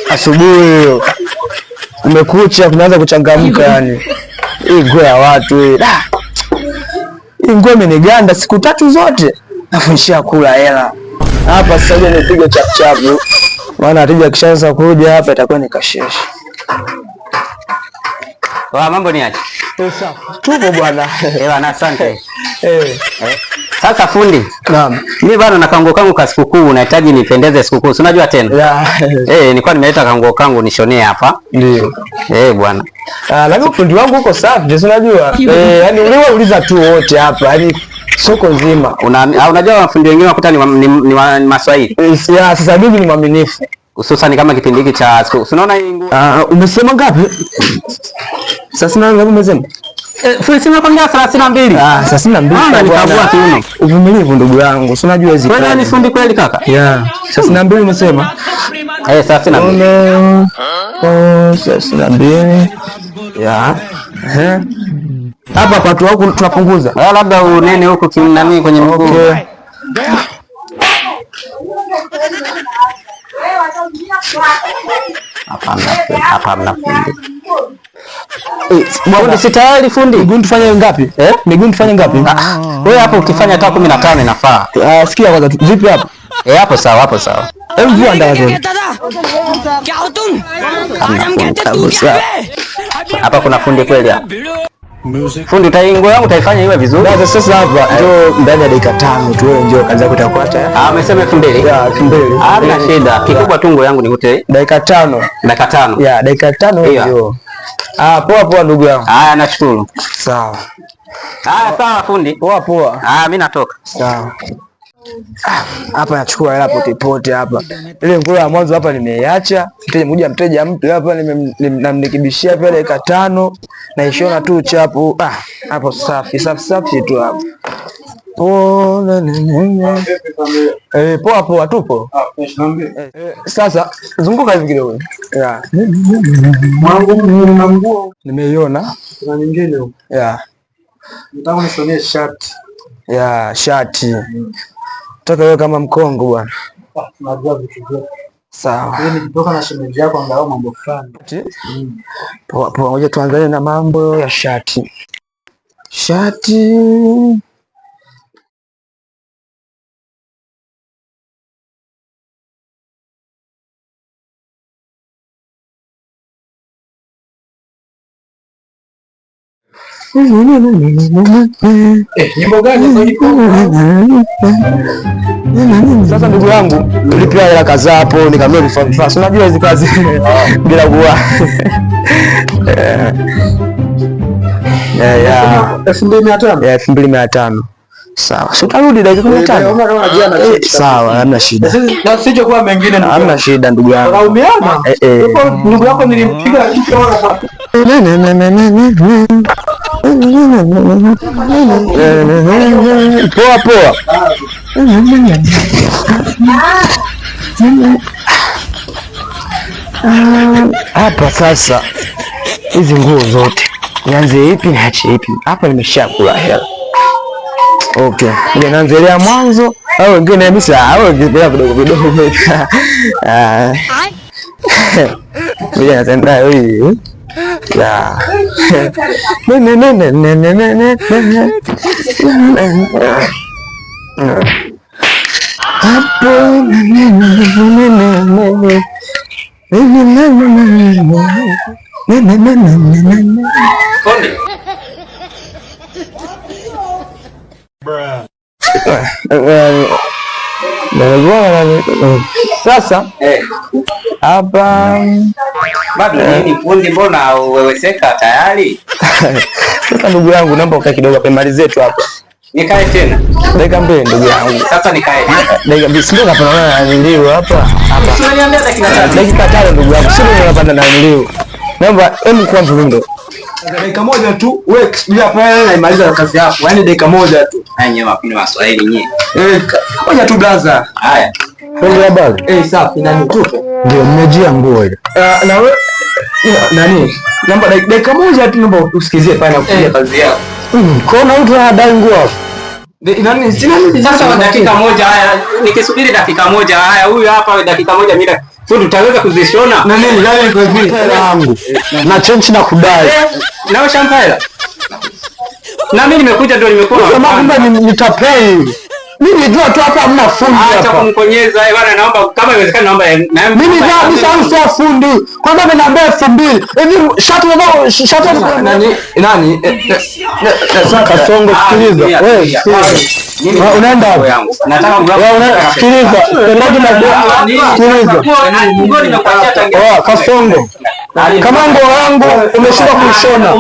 Asubuhi umekucha, kunaanza kuchangamka yani. Hii nguo ya watu hii. Hii nguo imeniganda siku 3 zote. Nafundishia kula hela. Hapa sasa hivi nipige chap chap. Maana atija kishaanza kuja hapa itakuwa ni kasheshe. Mambo ni aje? Sawa. Tupo bwana. Na asante. Sasa fundi. Naam. Mimi bado na kango kangu ka sikukuu, nahitaji nipendeze sikukuu. Si unajua tena? Nilikuwa nimeleta kango kangu nishonee hapa. Ndio. Bwana. Lakini fundi wangu uko safi, si unajua? Yaani uliwauliza tu wote hapa, yaani soko nzima. Unajua wafundi wengine wakuta ni Maswahili. Sasa mimi ni mwaminifu. Hususan kama kipindi hiki cha siku. Unaona hii nguo? Umesema ngapi? Sasa na ngapi umesema? Sema kwamba 32. 32. Nikagua kiuno. Uvumilivu ndugu yangu. Si unajua hizi. Kwani ni fundi kweli kaka? 32 umesema? 32. 32. Hapa watu wako tunapunguza. Labda unene huko kinani kwenye mguu. Okay. Hapana fundi. Fundi si tayari fundi. Miguu tufanye ngapi? Miguu tufanye ngapi? Wewe hapo ukifanya hata 15 inafaa. Sikia kwanza vipi hapo? Hapo sawa, hapo sawa. Hebu andaa hapa kuna fundi kweli hapa. Fundi nguo yangu utaifanya iwe vizuri. Sasa hapa njoo ndani ya dakika 5 tu, wewe njoo kazi yako itakuwa tayari. Amesema 2000. Hamna shida. Kikubwa tu nguo yangu nikute dakika 5. Dakika 5. Dakika 5 hiyo. Poa ndugu yangu. Nashukuru. Sawa. Sawa fundi. Poa. Mimi natoka. Sawa. Hapa nachukua hela pote hapa. Ile nguo ya mwanzo hapa nimeiacha. Mteja mtu hapa namnikibishia pale dakika 5 na ishona tu chapu. Hapo safi tu hapo. Poa tupo. Sasa zunguka hivi kidogo. Nguo nimeiona. Kuna nyingine huko. Nataka nisonee shati. Shati. Nataka wewe kama mkongo bwana. Najua vitu vyote. Sawa. Wewe nikitoka na shemeji yako angalau mambo fulani. Poa, ngoja tuangalie na mambo ya shati. Nyimbo gani? Sasa ndugu yangu, nilipia hela kadhaa hapo nikamwambia vifaa. Unajua hizi kazi bila kuwa. 2500. Sawa. Si utarudi dakika 15. Sawa, hamna shida. Na sije kwa mengine ndugu. Hamna shida ndugu yangu. Unaumiana? Ndugu yako nilimpiga kichwa wala Poa. Hapa sasa hizi nguo zote nianze ipi niache ipi? Hapa nimeshakula hela. Okay. Ngoja naanzelea mwanzo au wengine kabisa au kidogo. Ngoja natenda hii. Sasa hapa bado nini fundi, mbona uweweseka tayari? Sasa ndugu yangu, naomba ukae kidogo pemalize tu hapa. Nikae tena dakika 2 ndugu yangu. Sasa nikae dakika 2 ndio napanda na nilio hapa. Unaniambia dakika 5 ndugu yangu, sio ndio napanda na nilio. Naomba kwa mvundo. Dakika moja tu wewe bila pale na imaliza kazi yako. Yaani dakika moja tu. Nyewe wapini Waswahili nyie. Moja tu blaza. Haya. Ndio habari. Safi nani tupo? Ndio mmejia nguo ile. Na wewe nani? Naomba dakika moja tu, naomba usikizie pale na kupiga kazi yako. Kona mtu anadai nguo hapo. Nani sasa dakika moja haya nikisubiri dakika moja haya huyu hapa dakika moja mimi fundi utaweza kuzishona na nini gani kwa hivi yangu na change na kudai na shampela na mimi nimekuja ndio nimekuwa kama kumbe nitapei mimi nijua tu hapa hamna fundi hapa acha kumkonyeza bwana naomba kama inawezekana naomba mimi sasa fundi kwanza nimeambia 2000 hivi shati nani Kasongo sikiliza wewe unaenda yangu nataka sikiliza Kasongo kama ngo wangu umeshindwa kushona